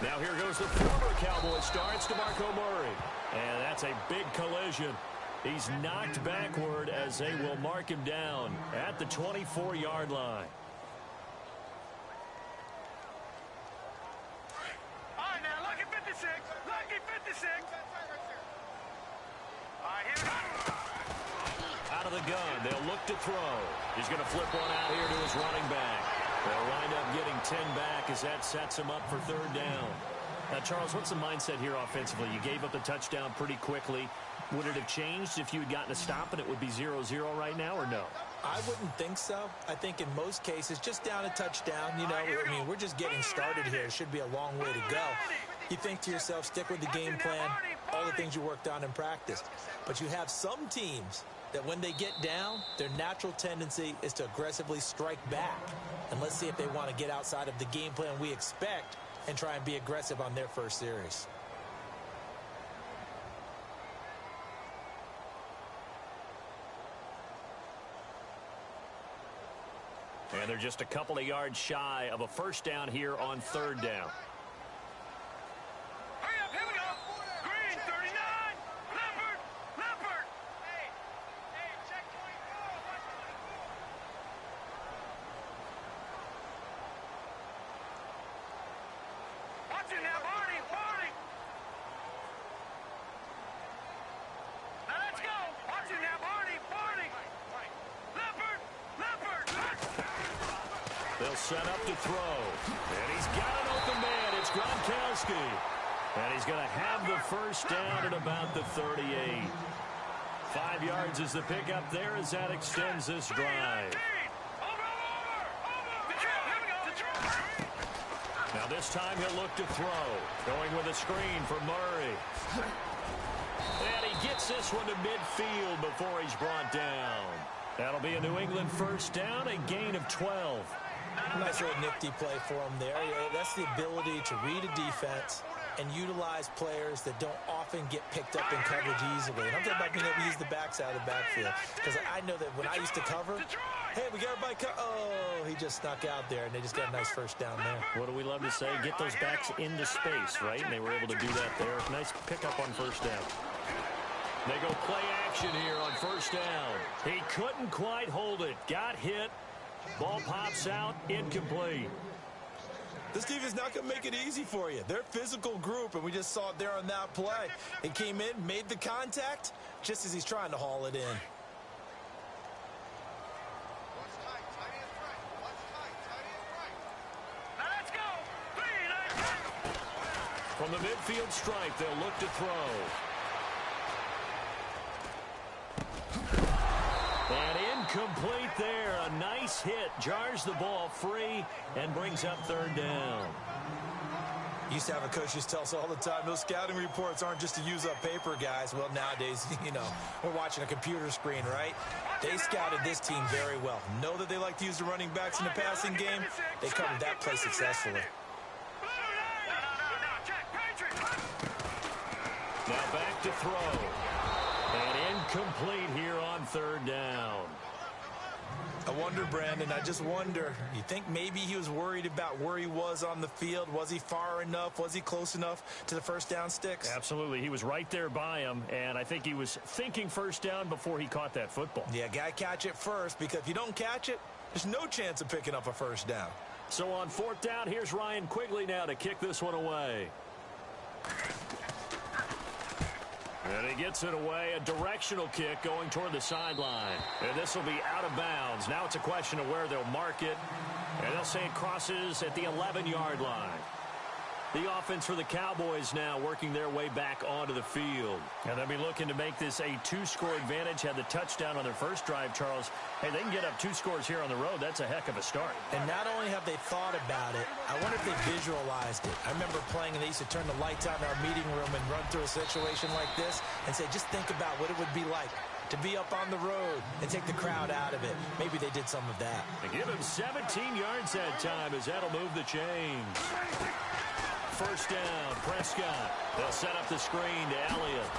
Now here goes the former Cowboy star. It's DeMarco Murray. And that's a big collision. He's knocked backward as they will mark him down at the 24-yard line. All right, now, lucky 56. Lucky 56. All right, here we go. Out of the gun, they'll look to throw. He's going to flip one out here to his running back. They'll wind up getting 10 back as that sets him up for third down. Now, Charles, what's the mindset here offensively? You gave up the touchdown pretty quickly. Would it have changed if you had gotten a stop and it would be 0-0 right now, or no? I wouldn't think so. I think in most cases, just down a touchdown, you know, I mean, we're just getting started here. It should be a long way to go. You think to yourself, stick with the game plan, all the things you worked on in practice. But you have some teams that when they get down, their natural tendency is to aggressively strike back. And let's see if they want to get outside of the game plan we expect and try and be aggressive on their first series. And they're just a couple of yards shy of a first down here on third down. Hurry up, here we go. Green, 39. Leopard, Leopard. Hey, check 24. Watch it now, Barney, Barney. Now let's go. Watch it now, Barney, Barney. Leopard, Leopard. They'll set up to throw. And he's got an open man. It's Gronkowski. And he's going to have the first down at about the 38. 5 yards is the pickup there as that extends this drive. Now this time he'll look to throw. Going with a screen for Murray. And he gets this one to midfield before he's brought down. That'll be a New England first down, a gain of 12. Nice little nifty play for him there. That's the ability to read a defense and utilize players that don't often get picked up in coverage easily. And I'm talking about being able to use the backside of the backfield. Because I know that when I used to cover, hey, we got everybody oh, he just snuck out there, and they just got a nice first down there. What do we love to say? Get those backs into space, right? And they were able to do that there. Nice pickup on first down. They go play action here on first down. He couldn't quite hold it. Got hit. Ball pops out. Incomplete. This defense is not going to make it easy for you. They're a physical group, and we just saw it there on that play. He came in, made the contact, just as he's trying to haul it in. From the midfield stripe, they'll look to throw. And incomplete there. A nice hit. Jars the ball free and brings up third down. Used to have a coach used to tell us all the time, those scouting reports aren't just to use up paper, guys. Well, nowadays, you know, we're watching a computer screen, right? They scouted this team very well. Know that they like to use the running backs in the passing game. They covered that play successfully. Now back to throw. And incomplete here on third down. I wonder, Brandon, I just wonder, you think maybe he was worried about where he was on the field? Was he far enough? Was he close enough to the first down sticks? Absolutely. He was right there by him, and I think he was thinking first down before he caught that football. Yeah, got to catch it first, because if you don't catch it, there's no chance of picking up a first down. So on fourth down, here's Ryan Quigley now to kick this one away. And he gets it away, a directional kick going toward the sideline. And this will be out of bounds. Now it's a question of where they'll mark it. And they'll say it crosses at the 11-yard line. The offense for the Cowboys now working their way back onto the field. And they'll be looking to make this a two-score advantage. Had the touchdown on their first drive, Charles. Hey, they can get up 2 scores here on the road. That's a heck of a start. And not only have they thought about it, I wonder if they visualized it. I remember playing, and they used to turn the lights on in our meeting room and run through a situation like this and say, just think about what it would be like to be up on the road and take the crowd out of it. Maybe they did some of that. They give him 17 yards that time as that'll move the chains. First down, Prescott. They'll set up the screen to Elliott.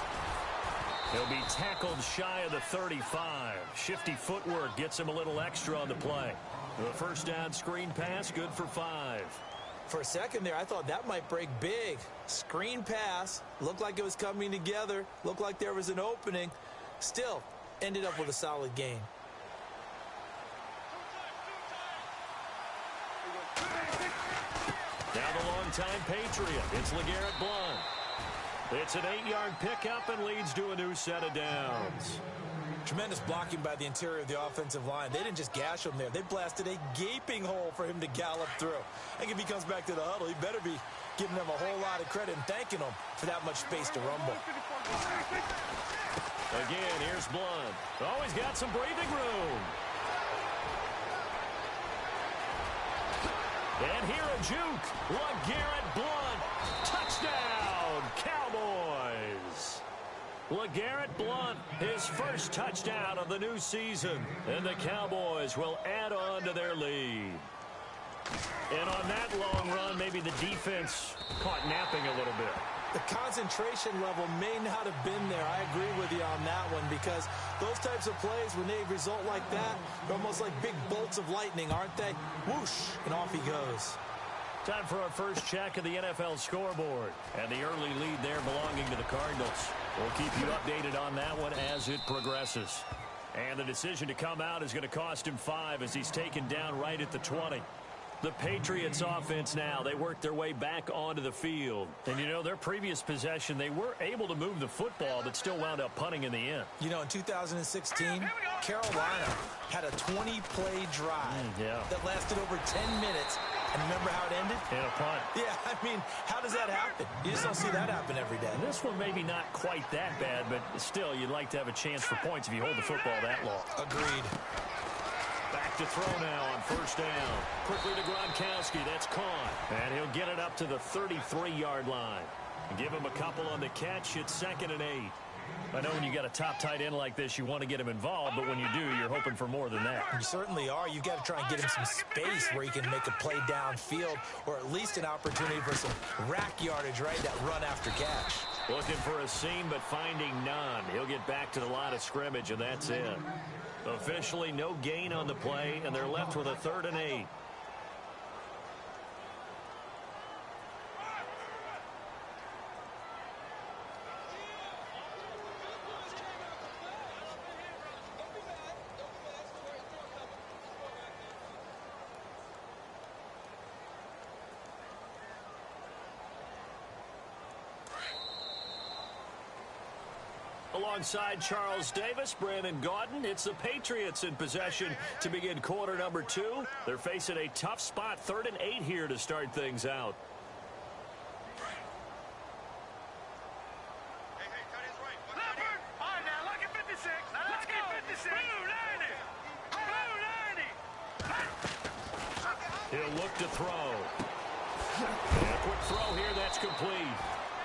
He'll be tackled shy of the 35. Shifty footwork gets him a little extra on the play. The first down screen pass, good for 5. For a second there, I thought that might break big. Screen pass. Looked like it was coming together. Looked like there was an opening. Still, ended up with a solid gain. Now the longtime Patriot. It's LeGarrette Blount. It's an 8-yard pickup and leads to a new set of downs. Tremendous blocking by the interior of the offensive line. They didn't just gash him there. They blasted a gaping hole for him to gallop through. I think if he comes back to the huddle, he better be giving them a whole lot of credit and thanking them for that much space to rumble. Again, here's Blount. Oh, he's got some breathing room. And here a juke. LeGarrette Blount. Touchdown, Cowboys. LeGarrette Blount, his first touchdown of the new season. And the Cowboys will add on to their lead. And on that long run, maybe the defense caught napping a little bit. The concentration level may not have been there. I agree with you on that one because those types of plays, when they result like that, they're almost like big bolts of lightning, aren't they? Whoosh, and off he goes. Time for our first check of the NFL scoreboard. And the early lead there belonging to the Cardinals. We'll keep you updated on that one as it progresses. And the decision to come out is going to cost him 5 as he's taken down right at the 20. The Patriots offense now, they worked their way back onto the field. And, you know, their previous possession, they were able to move the football, but still wound up punting in the end. You know, in 2016, Carolina had a 20-play drive that lasted over 10 minutes. And remember how it ended? In a punt. Yeah, I mean, how does that happen? You just don't see that happen every day. And this one maybe not quite that bad, but still, you'd like to have a chance for points if you hold the football that long. Agreed. Back to throw now on first down. Quickly to Gronkowski. That's caught. And he'll get it up to the 33-yard line. Give him a couple on the catch. It's 2nd and 8. I know when you got a top tight end like this, you want to get him involved, but when you do, you're hoping for more than that. You certainly are. You've got to try and get him some space where he can make a play downfield or at least an opportunity for some rack yardage, right? That run after catch. Looking for a seam, but finding none. He'll get back to the line of scrimmage, and that's it. Officially, no gain on the play, and they're left with a 3rd and 8. Alongside Charles Davis, Brandon Gaudin, it's the Patriots in possession to begin quarter number 2. They're facing a tough spot, 3rd and 8 here to start things out. Leopard! All right, now, look at 56. Let's get 56. Blue 90. He'll look to throw. And a quick throw here, that's complete.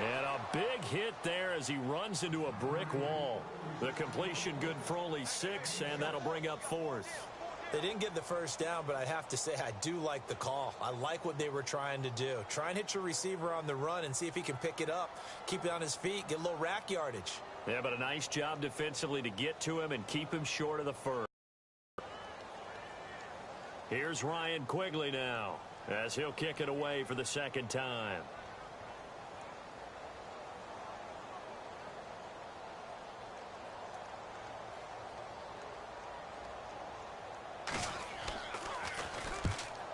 And a big hit there as he runs into a brick wall. The completion good for only 6, and that'll bring up 4th. They didn't get the first down, but I have to say I do like the call. I like what they were trying to do. Try and hit your receiver on the run and see if he can pick it up, keep it on his feet, get a little rack yardage. Yeah, but a nice job defensively to get to him and keep him short of the first. Here's Ryan Quigley now as he'll kick it away for the 2nd time.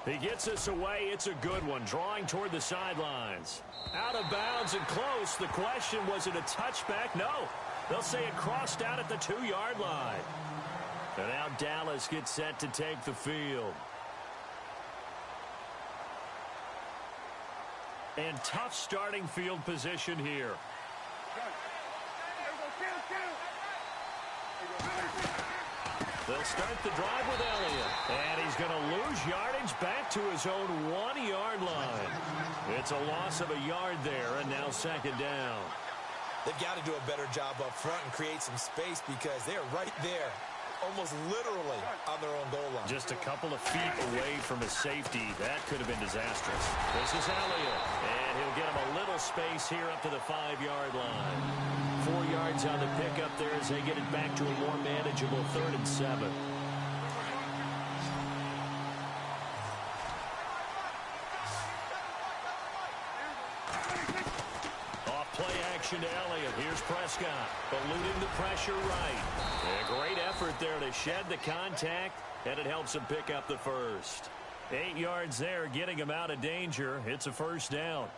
He gets us away. It's a good one. Drawing toward the sidelines. Out of bounds and close. The question, was it a touchback? No. They'll say it crossed out at the 2-yard line. And now Dallas gets set to take the field. And tough starting field position here. They'll start the drive with Elliott. And he's going to lose yardage back to his own 1-yard line. It's a loss of a yard there, and now 2nd down. They've got to do a better job up front and create some space because they're right there, almost literally on their own goal line. Just a couple of feet away from a safety. That could have been disastrous. This is Elliott, and he'll get him a little space here up to the 5-yard line. 4 yards on the pickup there as they get it back to a more manageable 3rd and 7. motion to Elliott. Here's Prescott, eluding the pressure right. A great effort there to shed the contact, and it helps him pick up the first. 8 yards there, getting him out of danger. It's a first down.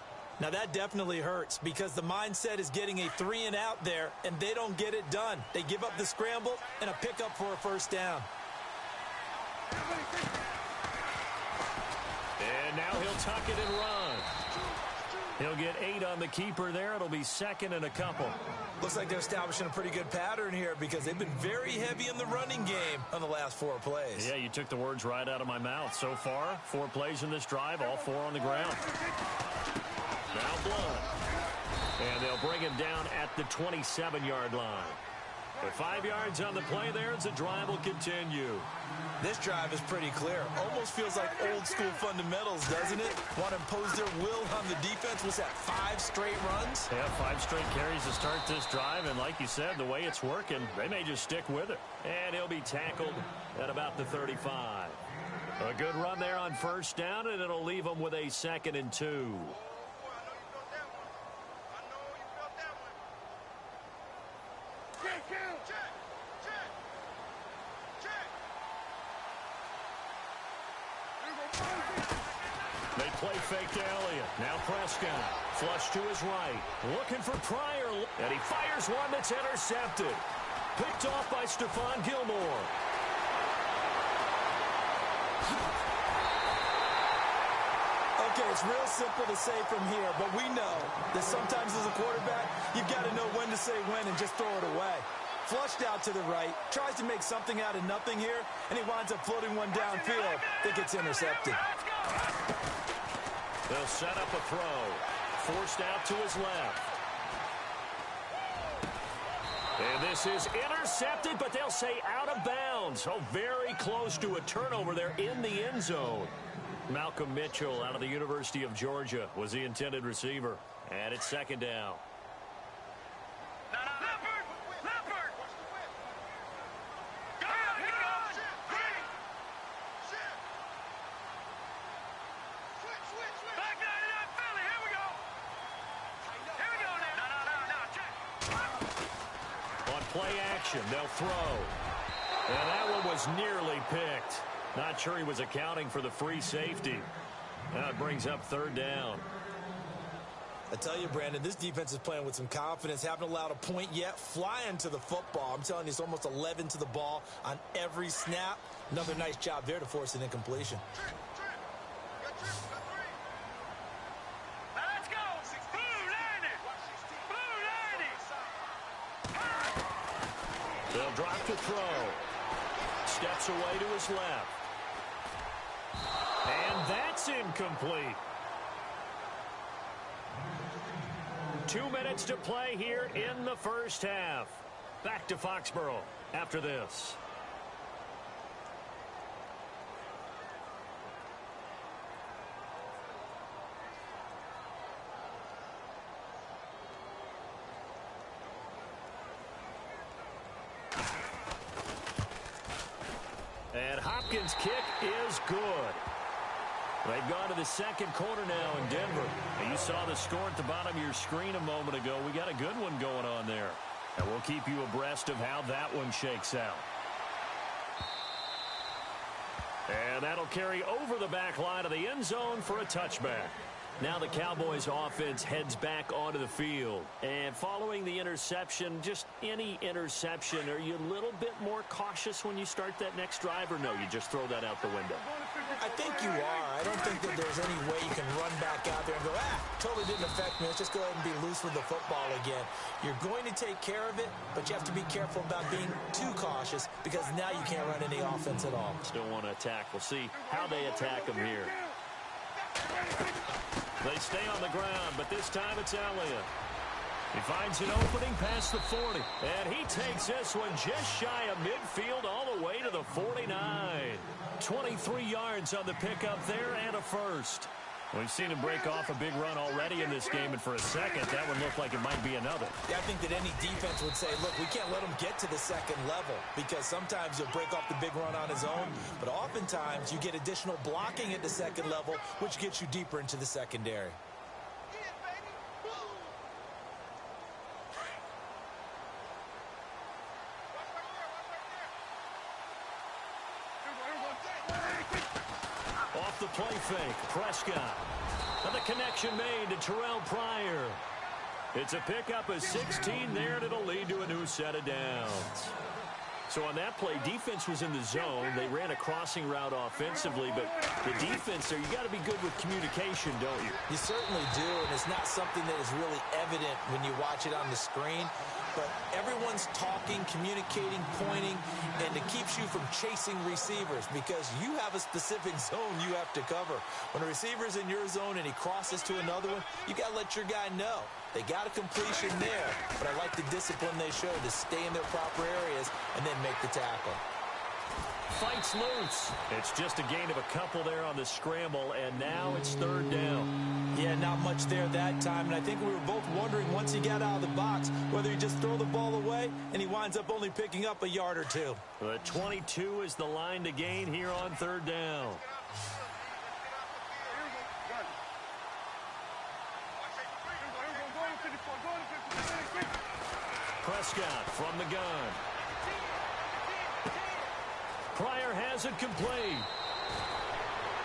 Now that definitely hurts because the mindset is getting a 3-and-out there, and they don't get it done. They give up the scramble and a pickup for a first down. And now he'll tuck it and run. He'll get 8 on the keeper there. It'll be second and a couple. Looks like they're establishing a pretty good pattern here because they've been very heavy in the running game on the last 4 plays. Yeah, you took the words right out of my mouth. So far, 4 plays in this drive, all 4 on the ground. Now Blunt. And they'll bring him down at the 27-yard line. With 5 yards on the play there, the drive will continue. This drive is pretty clear. Almost feels like old school fundamentals, doesn't it? Want to impose their will on the defense. Was that 5 straight runs? Yeah, 5 straight carries to start this drive. And like you said, the way it's working, they may just stick with it. And he'll be tackled at about the 35. A good run there on first down, and it'll leave them with a 2nd and 2. They play fake to Elliott. Now Prescott. Flush to his right. Looking for Pryor. And he fires one that's intercepted. Picked off by Stephon Gilmore. Okay, it's real simple to say from here, but we know that sometimes as a quarterback, you've got to know when to say when and just throw it away. Flushed out to the right, tries to make something out of nothing here, and he winds up floating one downfield that gets intercepted. They'll set up a throw. Forced out to his left. And this is intercepted, but they'll say out of bounds. Oh, very close to a turnover there in the end zone. Malcolm Mitchell out of the University of Georgia was the intended receiver. And it's 2nd down. Play action, they'll throw. And that one was nearly picked. Not sure he was accounting for the free safety. Now it brings up 3rd down. I tell you, Brandon, this defense is playing with some confidence. Haven't allowed a point yet. Flying to the football. I'm telling you, it's almost 11 to the ball on every snap. Another nice job there to force an incompletion. They'll drop to throw. Steps away to his left. And that's incomplete. 2 minutes to play here in the first half. Back to Foxborough after this. And Hopkins' kick is good. They've gone to the 2nd quarter now in Denver. And you saw the score at the bottom of your screen a moment ago. We got a good one going on there. And we'll keep you abreast of how that one shakes out. And that'll carry over the back line of the end zone for a touchback. Now the Cowboys offense heads back onto the field. And following the interception, just any interception, are you a little bit more cautious when you start that next drive, or no, you just throw that out the window? I think you are. I don't think that there's any way you can run back out there and go, totally didn't affect me. Let's just go ahead and be loose with the football again. You're going to take care of it, but you have to be careful about being too cautious because now you can't run any offense at all. Still want to attack. We'll see how they attack them here. They stay on the ground, but this time it's Elliott. He finds an opening past the 40, and he takes this one just shy of midfield all the way to the 49. 23 yards on the pickup there and a first. We've seen him break off a big run already in this game, and for a second, that one looked like it might be another. Yeah, I think that any defense would say, look, we can't let him get to the 2nd level because sometimes he'll break off the big run on his own, but oftentimes you get additional blocking at the 2nd level, which gets you deeper into the secondary. the play fake. Prescott. And the connection made to Terrell Pryor. It's a pickup of 16 there, and it'll lead to a new set of downs. So on that play, defense was in the zone. They ran a crossing route offensively, but the defense there, you got to be good with communication, don't you? You certainly do, and it's not something that is really evident when you watch it on the screen. But everyone's talking, communicating, pointing, and it keeps you from chasing receivers because you have a specific zone you have to cover. When a receiver's in your zone and he crosses to another one, you got to let your guy know. They got a completion there, but I like the discipline they showed to stay in their proper areas and then make the tackle. Fights loose. It's just a gain of a couple there on the scramble, and now it's third down. Yeah, not much there that time, and I think we were both wondering once he got out of the box whether he just throw the ball away, and he winds up only picking up a yard or two. The 22 is the line to gain here on third down. Prescott from the gun. Pryor has it complete.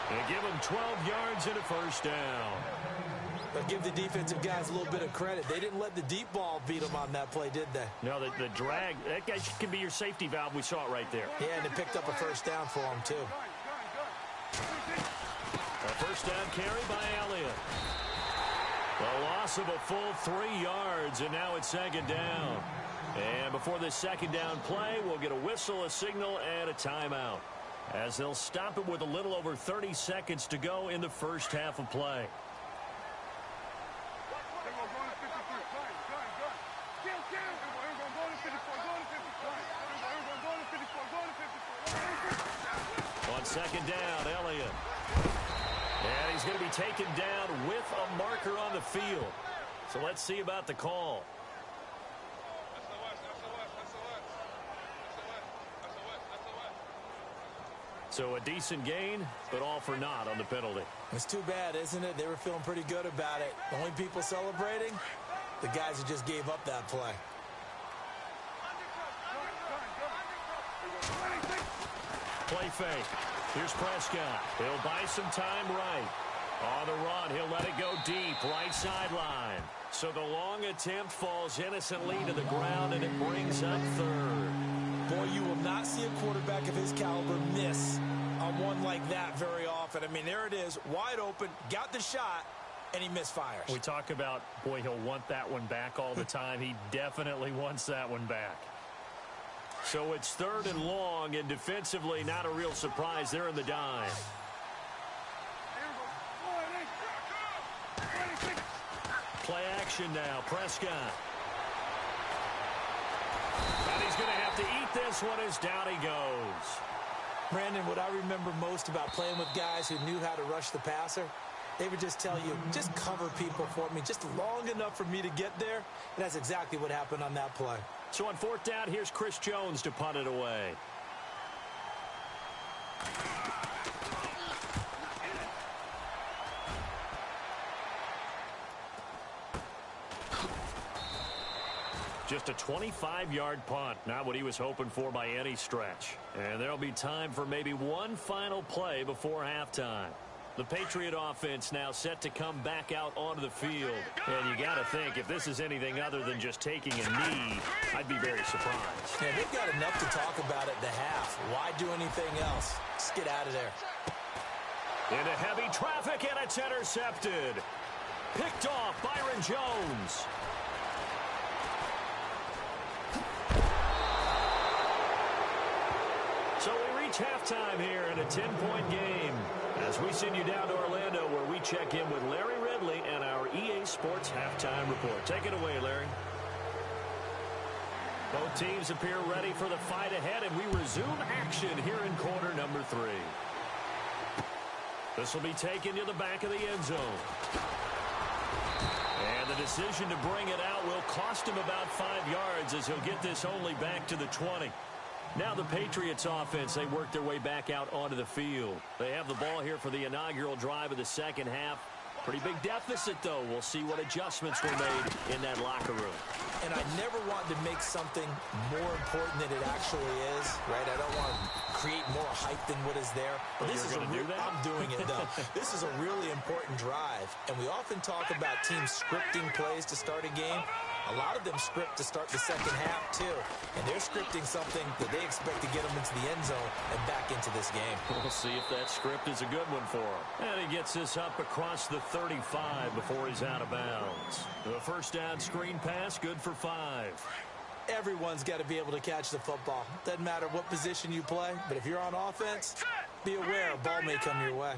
They give him 12 yards and a first down. But give the defensive guys a little bit of credit. They didn't let the deep ball beat them on that play, did they? No, the drag, that guy can be your safety valve. We saw it right there. Yeah, and it picked up a first down for him, too. A first down carry by Elliott. The loss of a full 3 yards, and now it's second down. And before this second down play, we'll get a whistle, a signal, and a timeout, as they'll stop it with a little over 30 seconds to go in the first half of play. On second down, Elliott. And he's going to be taken down with a marker on the field. So let's see about the call. So a decent gain, but all for naught on the penalty. It's too bad, isn't it? They were feeling pretty good about it. The only people celebrating, the guys who just gave up that play. Play fake. Here's Prescott. He'll buy some time right. On the run, he'll let it go deep, right sideline. So the long attempt falls innocently to the ground, and it brings up third. Boy, you will not see a quarterback of his caliber miss on one like that very often. I mean, there it is, wide open, got the shot, and he misfires. We talk about, boy, he'll want that one back all the time. He definitely wants that one back. So it's third and long, and defensively, not a real surprise. They're in the dime. Play action now, Prescott. And he's going to have to eat this one as down he goes. Brandon, what I remember most about playing with guys who knew how to rush the passer, they would just tell you, just cover people for me, just long enough for me to get there. And that's exactly what happened on that play. So on fourth down, here's Chris Jones to punt it away. Just a 25-yard punt, not what he was hoping for by any stretch. And there'll be time for maybe one final play before halftime. The Patriot offense now set to come back out onto the field. And you got to think, if this is anything other than just taking a knee, I'd be very surprised. Yeah, they've got enough to talk about at the half. Why do anything else? Just get out of there. Into heavy traffic, and it's intercepted. Picked off Byron Jones. So we reach halftime here in a 10-point game as we send you down to Orlando, where we check in with Larry Ridley and our EA Sports Halftime Report. Take it away, Larry. Both teams appear ready for the fight ahead, and we resume action here in quarter number 3. This will be taken to the back of the end zone. And the decision to bring it out will cost him about 5 yards, as he'll get this only back to the 20. Now the Patriots offense, they work their way back out onto the field. They have the ball here for the inaugural drive of the second half. Pretty big deficit, though. We'll see what adjustments were made in that locker room. And I never want to make something more important than it actually is, right? I don't want create more hype than what is there. But this is I'm doing it, though. This is a really important drive, and we often talk about teams scripting plays to start a game. A lot of them script to start the second half, too. And they're scripting something that they expect to get them into the end zone and back into this game. We'll see if that script is a good one for him. And he gets this up across the 35 before he's out of bounds. The first down screen pass, good for 5. Everyone's got to be able to catch the football. Doesn't matter what position you play, but if you're on offense, be aware a ball may come your way.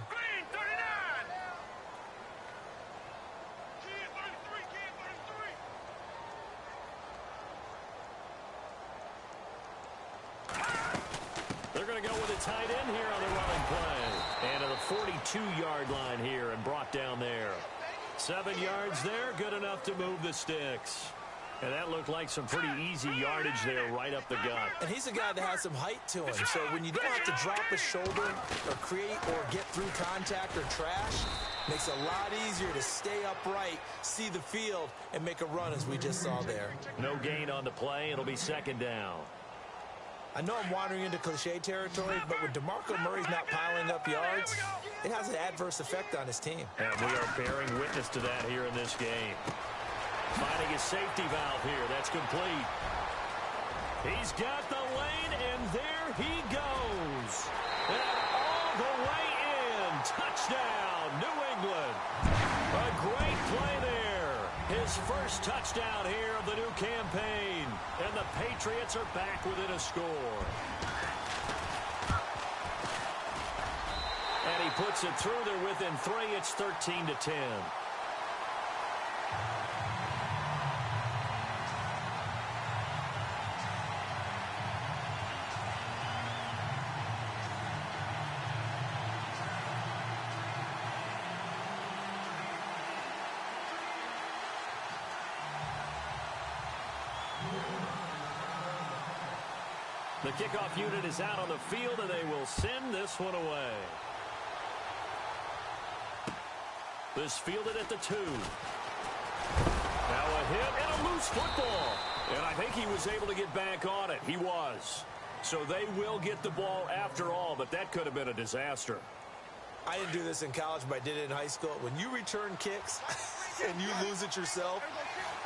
They're going to go with a tight end here on the running play. And to the 42-yard line here and brought down there. 7 yards there, good enough to move the sticks. And that looked like some pretty easy yardage there right up the gut. And he's a guy that has some height to him. So when you don't have to drop a shoulder or create or get through contact or trash, makes it a lot easier to stay upright, see the field, and make a run as we just saw there. No gain on the play. It'll be second down. I know I'm wandering into cliche territory, but when DeMarco Murray's not piling up yards, it has an adverse effect on his team. And we are bearing witness to that here in this game. Finding a safety valve here. That's complete. He's got the lane, and there he goes. And all the way in. Touchdown, New England. A great play there. His first touchdown here of the new campaign. And the Patriots are back within a score. And he puts it through. They're within 3. It's 13-10. The kickoff unit is out on the field, and they will send this one away. This fielded at the 2. Now a hit and a loose football. And I think he was able to get back on it. He was. So they will get the ball after all, but that could have been a disaster. I didn't do this in college, but I did it in high school. When you return kicks and you lose it yourself,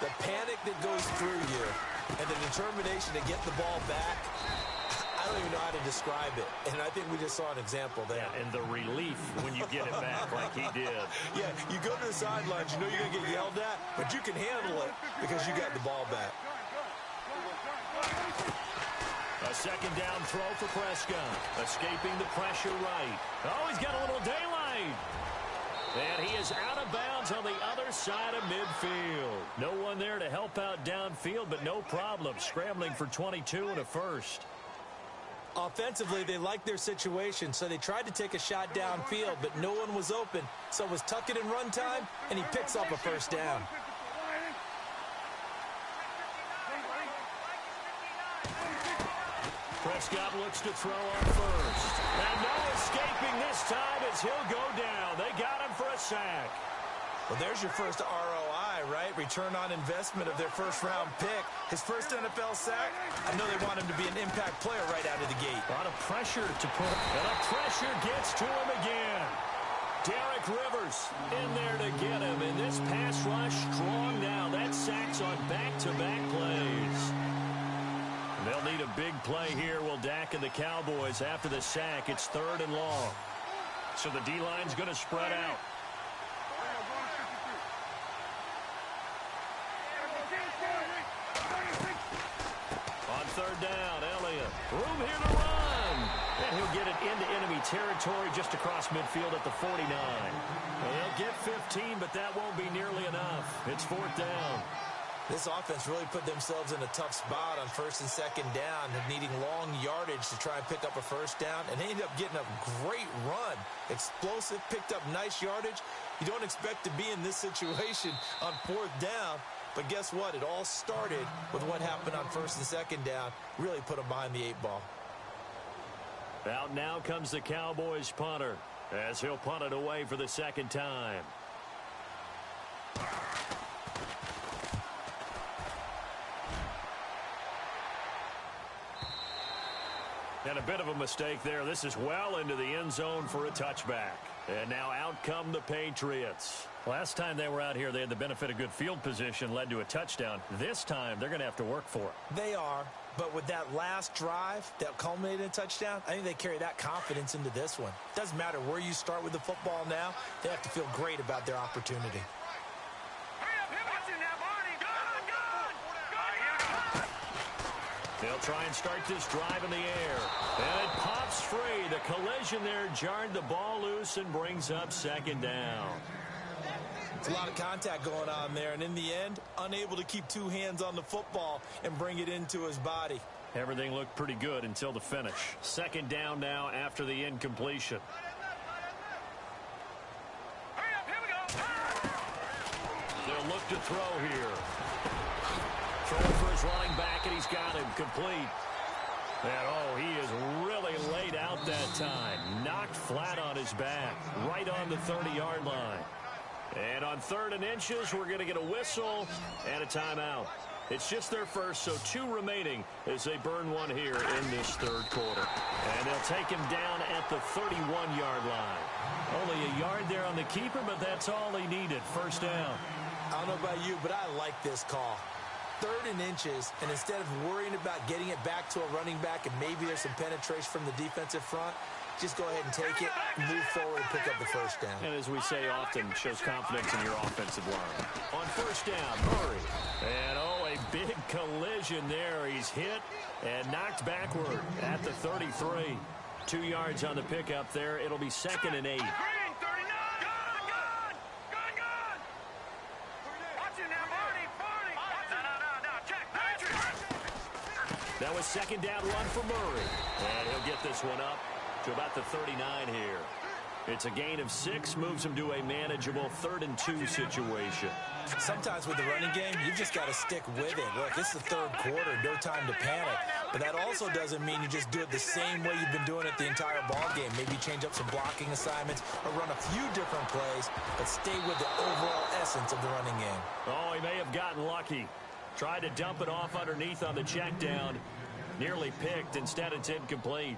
the panic that goes through you and the determination to get the ball back, I don't even know how to describe it. And I think we just saw an example there. Yeah, and the relief when you get it back like he did. Yeah, you go to the sidelines, you know you're going to get yelled at, but you can handle it because you got the ball back. A second down throw for Prescott. Escaping the pressure right. Oh, he's got a little daylight. And he is out of bounds on the other side of midfield. No one there to help out downfield, but no problem. Scrambling for 22 and a first. Offensively, they liked their situation, so they tried to take a shot downfield, but no one was open. So it was tuck it and run time, and he picks up a first down. Prescott looks to throw on first. And no escaping this time as he'll go down. They got him for a sack. Well, there's your first ROI, right? Return on investment of their first-round pick. His first NFL sack, I know they want him to be an impact player right out of the gate. A lot of pressure to put, and the pressure gets to him again. Derek Rivers in there to get him, and this pass rush strong now. That sack's on back-to-back plays. And they'll need a big play here, will Dak and the Cowboys after the sack. It's 3rd and long. So the D-line's going to spread out. On 3rd down, Elliott. Room here to run. And he'll get it into enemy territory just across midfield at the 49. They'll get 15, but that won't be nearly enough. It's 4th down. This offense really put themselves in a tough spot on 1st and 2nd down, needing long yardage to try and pick up a first down, and they ended up getting a great run. Explosive, picked up nice yardage. You don't expect to be in this situation on 4th down, but guess what? It all started with what happened on 1st and 2nd down. Really put them behind the 8 ball. Out now comes the Cowboys punter as he'll punt it away for the 2nd time. Now And a bit of a mistake there. This is well into the end zone for a touchback. And now out come the Patriots. Last time they were out here, they had the benefit of good field position, led to a touchdown. This time, they're going to have to work for it. They are, but with that last drive that culminated in a touchdown, I think they carry that confidence into this one. Doesn't matter where you start with the football now, they have to feel great about their opportunity. They'll try and start this drive in the air. And it pops free. The collision there jarred the ball loose and brings up second down. It's a lot of contact going on there, and in the end, unable to keep two hands on the football and bring it into his body. Everything looked pretty good until the finish. Second down now after the incompletion. They'll look to throw here. Throwing for his running back, and he's got him complete. And, oh, he is really laid out that time. Knocked flat on his back, right on the 30-yard line. And on 3rd and inches, we're going to get a whistle and a timeout. It's just their first, so 2 remaining as they burn one here in this 3rd quarter. And they'll take him down at the 31-yard line. Only a yard there on the keeper, but that's all he needed. First down. I don't know about you, but I like this call. 3rd and inches, and instead of worrying about getting it back to a running back and maybe there's some penetration from the defensive front, just go ahead and take it, move forward, and pick up the first down. And as we say often, shows confidence in your offensive line. On first down, Murray. And, oh, a big collision there. He's hit and knocked backward at the 33. 2 yards on the pickup there. It'll be 2nd and 8. That was 2nd down run for Murray. And he'll get this one up to about the 39 here. It's a gain of 6, moves him to a manageable 3rd and 2 situation. Sometimes with the running game, you've just got to stick with it. Look, it's the 3rd quarter, no time to panic. But that also doesn't mean you just do it the same way you've been doing it the entire ball game. Maybe change up some blocking assignments or run a few different plays, but stay with the overall essence of the running game. Oh, he may have gotten lucky. Tried to dump it off underneath on the check down. Nearly picked. Instead, it's incomplete.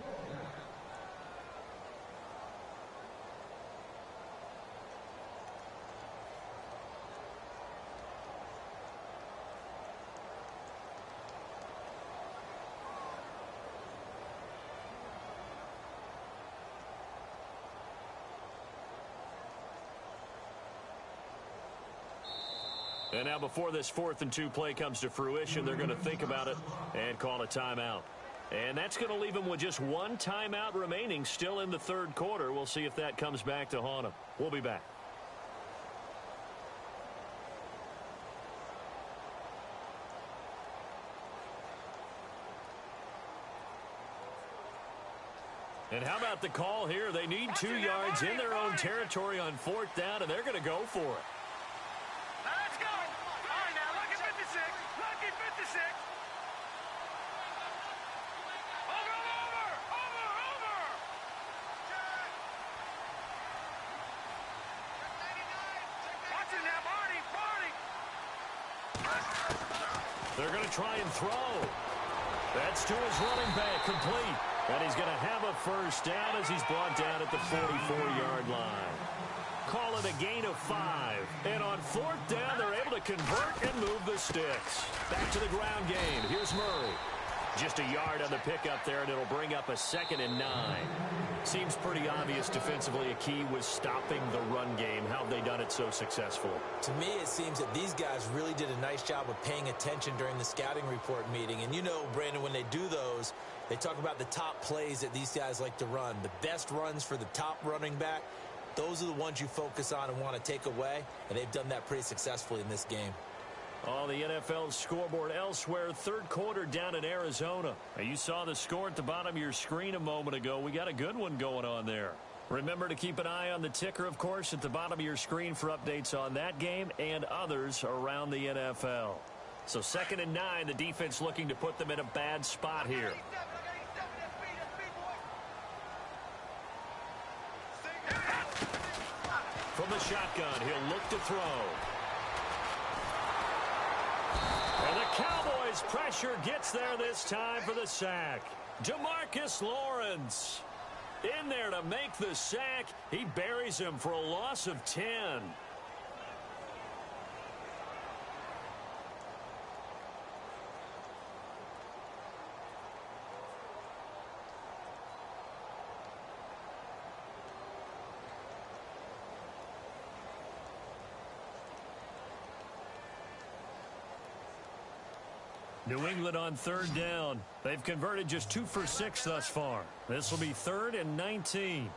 And now before this 4th and 2 play comes to fruition, they're going to think about it and call a timeout. And that's going to leave them with just 1 timeout remaining still in the 3rd quarter. We'll see if that comes back to haunt them. We'll be back. And how about the call here? They need 2 yards in their own territory on 4th down, and they're going to go for it. Let's go. All right, now, lucky 56. Lucky 56. Over. Watch it now, Barney. They're going to try and throw. That's to his running back, complete. And he's going to have a first down as he's brought down at the 44-yard line. Call it a gain of 5. And on 4th down, they're able to convert and move the sticks. Back to the ground game. Here's Murray. Just a yard on the pickup there, and it'll bring up a 2nd and 9. Seems pretty obvious defensively a key was stopping the run game. How have they done it so successfully? To me, it seems that these guys really did a nice job of paying attention during the scouting report meeting. And you know, Brandon, when they do those, they talk about the top plays that these guys like to run. The best runs for the top running back, those are the ones you focus on and want to take away. And they've done that pretty successfully in this game. On the NFL scoreboard elsewhere, 3rd quarter down in Arizona. Now, you saw the score at the bottom of your screen a moment ago. We got a good one going on there. Remember to keep an eye on the ticker, of course, at the bottom of your screen for updates on that game and others around the NFL. So 2nd and 9, the defense looking to put them in a bad spot here. From the shotgun, he'll look to throw. And the Cowboys pressure gets there this time for the sack. DeMarcus Lawrence in there to make the sack. He buries him for a loss of 10. New England on third down. They've converted just 2 for 6 thus far. This will be 3rd and 19.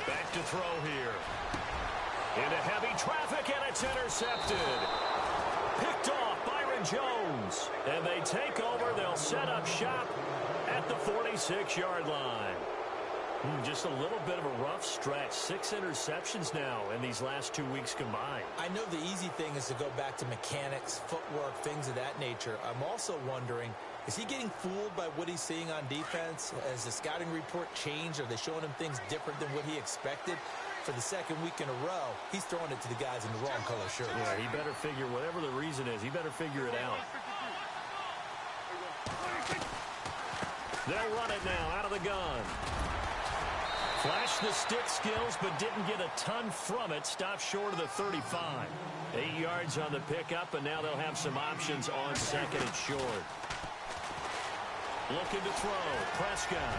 Back to throw here. Into heavy traffic, and it's intercepted. Picked off Byron Jones. And they take over. They'll set up shop at the 46-yard line. Just a little bit of a rough stretch. 6 interceptions now in these last 2 weeks combined. I know the easy thing is to go back to mechanics, footwork, things of that nature. I'm also wondering, is he getting fooled by what he's seeing on defense? Has the scouting report changed? Are they showing him things different than what he expected? For the second week in a row, he's throwing it to the guys in the wrong color shirts. Yeah, he better figure, whatever the reason is, he better figure it out. They'll run it now out of the gun. Flashed the stick skills, but didn't get a ton from it. Stopped short of the 35. 8 yards on the pickup, and now they'll have some options on second and short. Looking to throw. Prescott.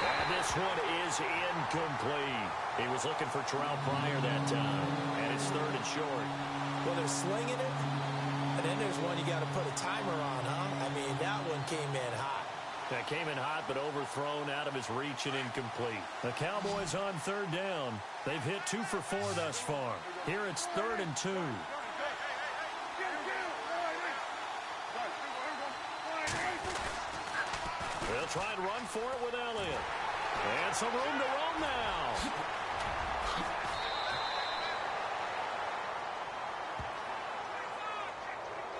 And this one is incomplete. He was looking for Terrell Pryor that time. And it's 3rd and short. Well, they're slinging it. And then there's one you got to put a timer on, huh? I mean, that one came in hot. That came in hot, but overthrown, out of his reach and incomplete. The Cowboys on 3rd down. They've hit 2 for 4 thus far. Here it's 3rd and 2. They'll try and run for it with Elliott. And some room to roam now.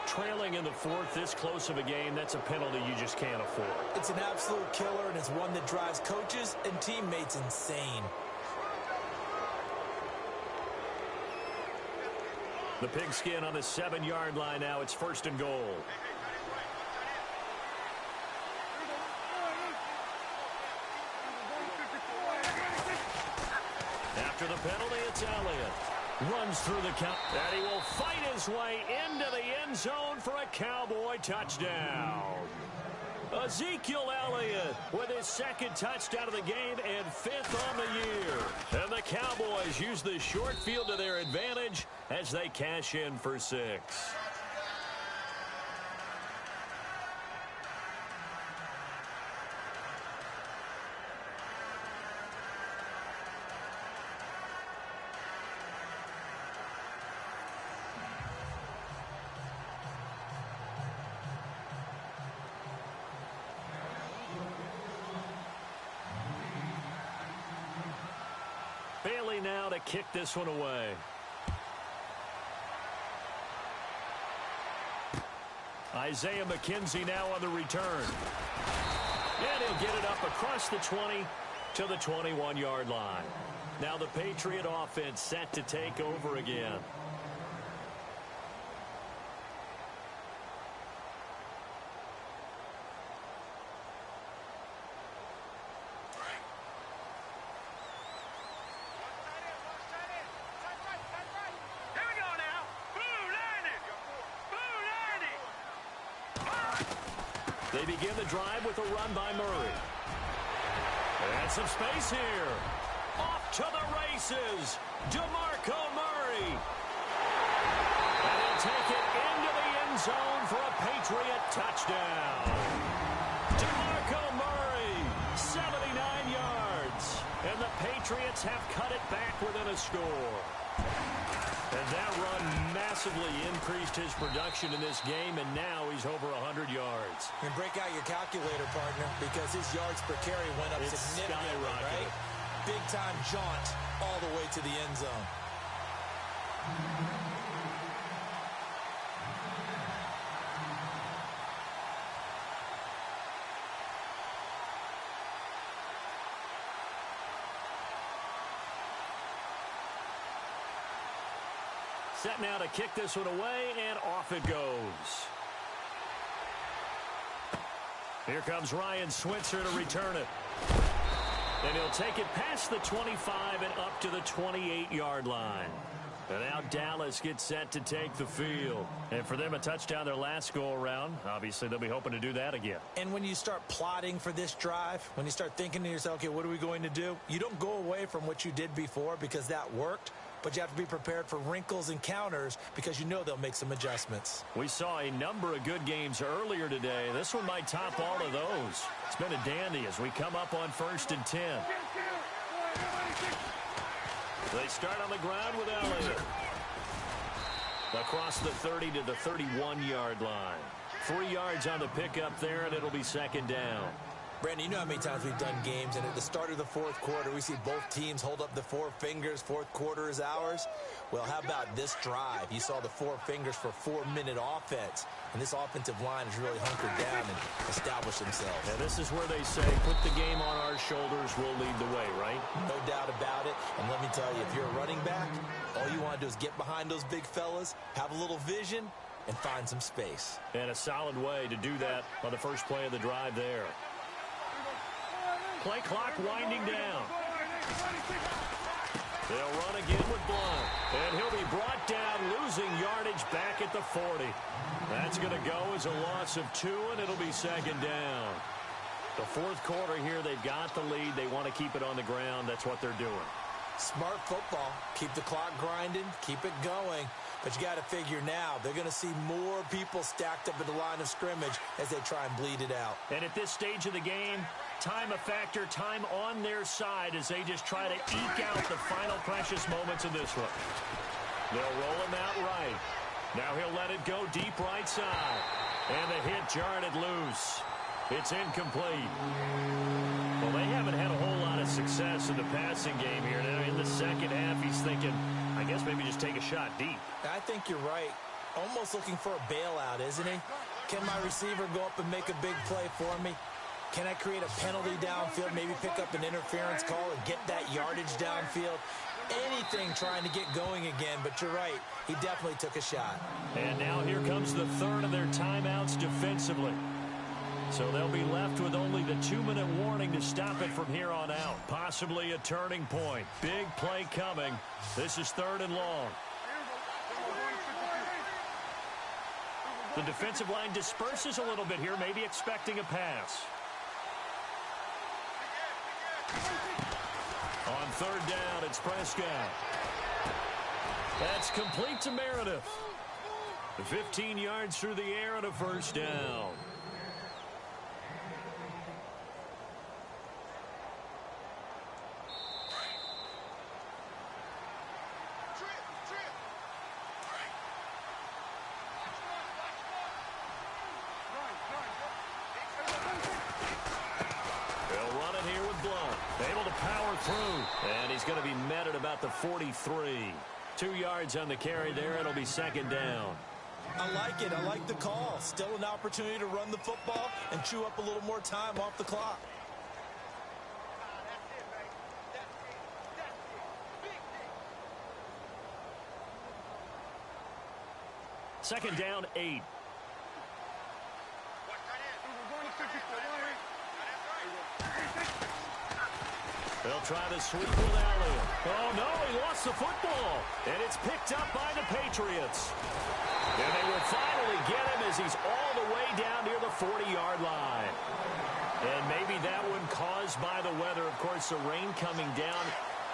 Trailing in the 4th, this close of a game, that's a penalty you just can't afford. It's an absolute killer, and it's one that drives coaches and teammates insane. The pigskin on the 7-yard line now. It's 1st and goal. After the penalty, it's Elliott. Runs through the count. And he will fight his way into the end zone for a Cowboy touchdown. Ezekiel Elliott with his 2nd touchdown of the game and 5th on the year. And the Cowboys use the short field to their advantage as they cash in for 6. Bailey now to kick this one away. Isaiah McKenzie now on the return. And he'll get it up across the 20 to the 21-yard line. Now the Patriot offense set to take over again. They begin the drive with a run by Murray. And some space here. Off to the races. DeMarco Murray. And he'll take it into the end zone for a Patriot touchdown. DeMarco Murray, 79 yards. And the Patriots have cut it back within a score. And that run massively increased his production in this game, and now he's over 100 yards. And break out your calculator, partner, because his yards per carry went up significantly, right? Big-time jaunt all the way to the end zone. Set now to kick this one away, and off it goes. Here comes Ryan Switzer to return it. And he'll take it past the 25 and up to the 28-yard line. And now Dallas gets set to take the field. And for them, a touchdown their last go-around. Obviously, they'll be hoping to do that again. And when you start plotting for this drive, when you start thinking to yourself, okay, what are we going to do? You don't go away from what you did before because that worked. But you have to be prepared for wrinkles and counters because you know they'll make some adjustments. We saw a number of good games earlier today. This one might top all of those. It's been a dandy as we come up on 1st and 10. They start on the ground with Elliott. Across the 30 to the 31-yard line. 3 yards on the pickup there, and it'll be second down. Brandon, you know how many times we've done games, and at the start of the fourth quarter, we see both teams hold up the 4 fingers, fourth quarter is ours. Well, how about this drive? You saw the 4 fingers for 4-minute offense, and this offensive line has really hunkered down and established themselves. And this is where they say, put the game on our shoulders, we'll lead the way, right? No doubt about it, and let me tell you, if you're a running back, all you want to do is get behind those big fellas, have a little vision, and find some space. And a solid way to do that on the first play of the drive there. Play clock winding down. They'll run again with Blount. And he'll be brought down, losing yardage back at the 40. That's going to go as a loss of 2, and it'll be second down. The fourth quarter here, they've got the lead. They want to keep it on the ground. That's what they're doing. Smart football. Keep the clock grinding. Keep it going. But you got to figure now, they're going to see more people stacked up at the line of scrimmage as they try and bleed it out. And at this stage of the game, time a factor, time on their side as they just try to eke out the final precious moments of this one. They'll roll him out right. Now he'll let it go deep right side. And the hit jarred it loose. It's incomplete. Well, they haven't had a whole lot of success in the passing game here. Now in the second half, he's thinking, I guess maybe just take a shot deep. I think you're right. Almost looking for a bailout, isn't he? Can my receiver go up and make a big play for me? Can I create a penalty downfield, maybe pick up an interference call and get that yardage downfield? Anything trying to get going again, but you're right. He definitely took a shot. And now here comes the third of their timeouts defensively. So they'll be left with only the 2-minute warning to stop it from here on out. Possibly a turning point. Big play coming. This is 3rd and long. The defensive line disperses a little bit here, maybe expecting a pass. On 3rd down, it's Prescott. That's complete to Meredith. 15 yards through the air and a first down. And he's going to be met at about the 43. 2 yards on the carry there. It'll be second down. I like it. I like the call. Still an opportunity to run the football and chew up a little more time off the clock. Second down, 8. They'll try to sweep with Elliott. Oh, no, he lost the football. And it's picked up by the Patriots. And they will finally get him as he's all the way down near the 40-yard line. And maybe that one caused by the weather. Of course, the rain coming down.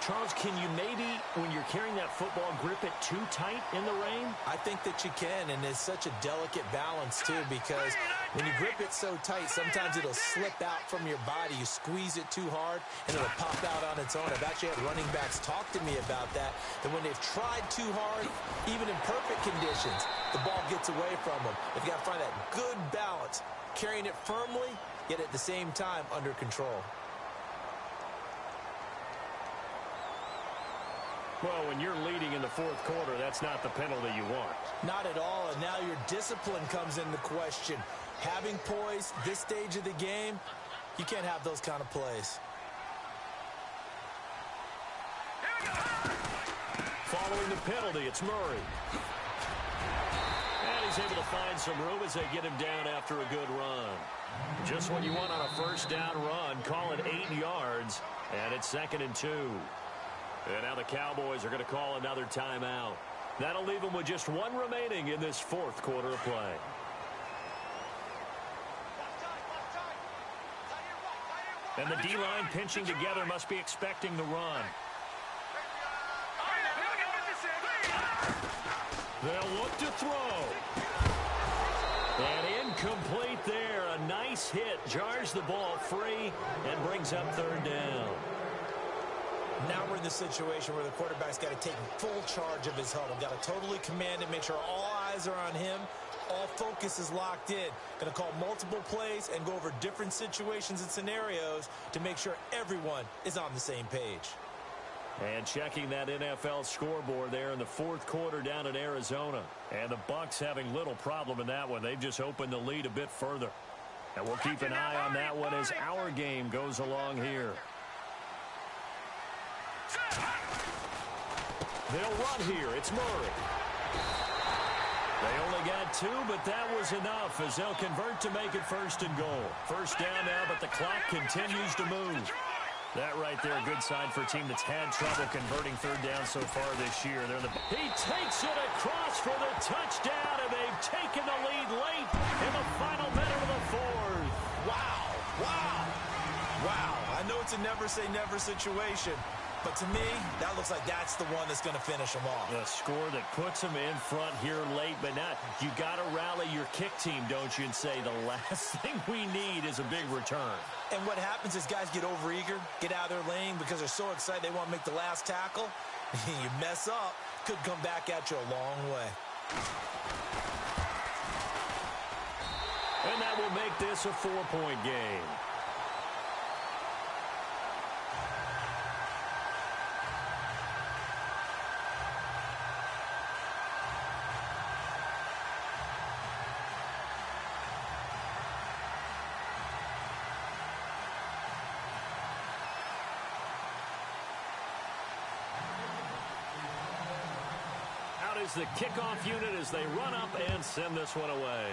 Charles, can you maybe, when you're carrying that football, grip it too tight in the rain? I think that you can, and it's such a delicate balance, too, because when you grip it so tight, sometimes it'll slip out from your body. You squeeze it too hard, and it'll pop out on its own. I've actually had running backs talk to me about that when they've tried too hard, even in perfect conditions, the ball gets away from them. They've got to find that good balance, carrying it firmly, yet at the same time under control. Well, when you're leading in the fourth quarter, that's not the penalty you want. Not at all, and now your discipline comes into question. Having poise this stage of the game, you can't have those kind of plays. following the penalty. It's Murray. And he's able to find some room as they get him down after a good run. Just what you want on a first down run. Call it 8 yards, and it's 2nd and 2. And now the Cowboys are going to call another timeout. That'll leave them with just 1 remaining in this 4th quarter of play. And the D-line pinching together must be expecting the run. They'll look to throw. And incomplete there. A nice hit. Jars the ball free and brings up 3rd down. Now we're in the situation where the quarterback's got to take full charge of his huddle. Got to totally command it, make sure all eyes are on him. All focus is locked in. Going to call multiple plays and go over different situations and scenarios to make sure everyone is on the same page. And checking that NFL scoreboard there in the 4th quarter down in Arizona. And the Bucs having little problem in that one. They've just opened the lead a bit further. And we'll keep an eye on that one as our game goes along here. They'll run here. It's Murray. They only got 2, but that was enough as they'll convert to make it 1st and goal. First down now, but the clock continues to move. That right there, a good sign for a team that's had trouble converting 3rd down so far this year. He takes it across for the touchdown, and they've taken the lead late in the final minute of the 4th. Wow. Wow. Wow. I know it's a never-say-never situation, but to me, that looks like that's the one that's going to finish them off. The score that puts them in front here late, but now you got to rally your kick team, don't you, and say the last thing we need is a big return. And what happens is guys get overeager, get out of their lane because they're so excited they want to make the last tackle. You mess up, could come back at you a long way. And that will make this a 4-point game. Is the kickoff unit as they run up and send this one away.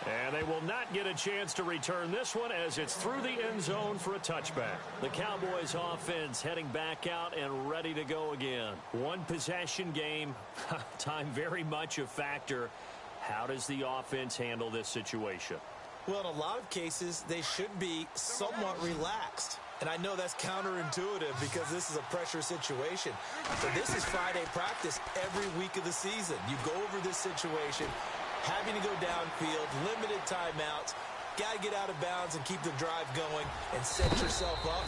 And they will not get a chance to return this one as it's through the end zone for a touchback. The Cowboys offense heading back out and ready to go again. 1 possession game. Time very much a factor. How does the offense handle this situation? Well, in a lot of cases, they should be somewhat relaxed. And I know that's counterintuitive because this is a pressure situation. But this is Friday practice every week of the season. You go over this situation, having to go downfield, limited timeouts, got to get out of bounds and keep the drive going and set yourself up.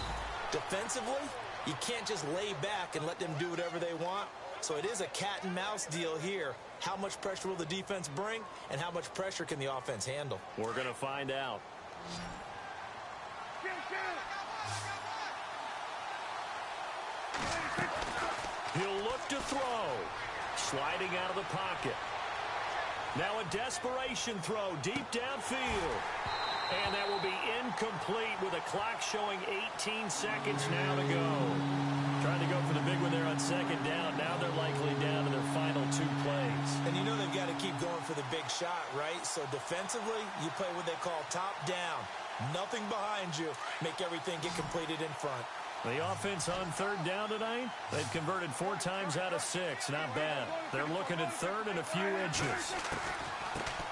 Defensively, you can't just lay back and let them do whatever they want. So it is a cat and mouse deal here. How much pressure will the defense bring and how much pressure can the offense handle? We're going to find out. He'll look to throw. Sliding out of the pocket. Now a desperation throw deep downfield. And that will be incomplete with a clock showing 18 seconds now to go. Trying to go for the big one there on 2nd down. Now they're likely down to their final 2 plays. And you know they've got to keep going for the big shot, right? So defensively, you play what they call top down. Nothing behind you. Make everything get completed in front. The offense on 3rd down tonight, they've converted 4 times out of 6. Not bad. They're looking at 3rd and a few inches.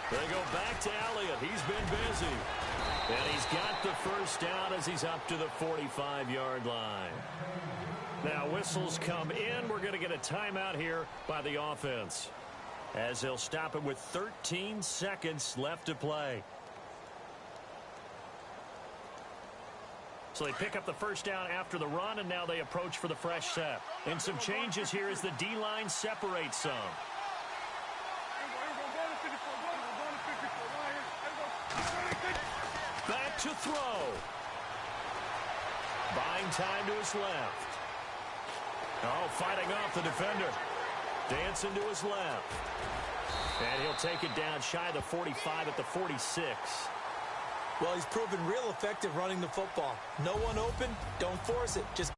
They go back to Elliott. He's been busy. And he's got the first down as he's up to the 45-yard line. Now whistles come in. We're going to get a timeout here by the offense as they'll stop it with 13 seconds left to play. So they pick up the first down after the run, and now they approach for the fresh set. And some changes here as the D-line separates some. Back to throw. Buying time to his left. Oh, fighting off the defender. Dancing to his left. And he'll take it down shy of the 45 at the 46. Well, he's proven real effective running the football. No one open, don't force it. Just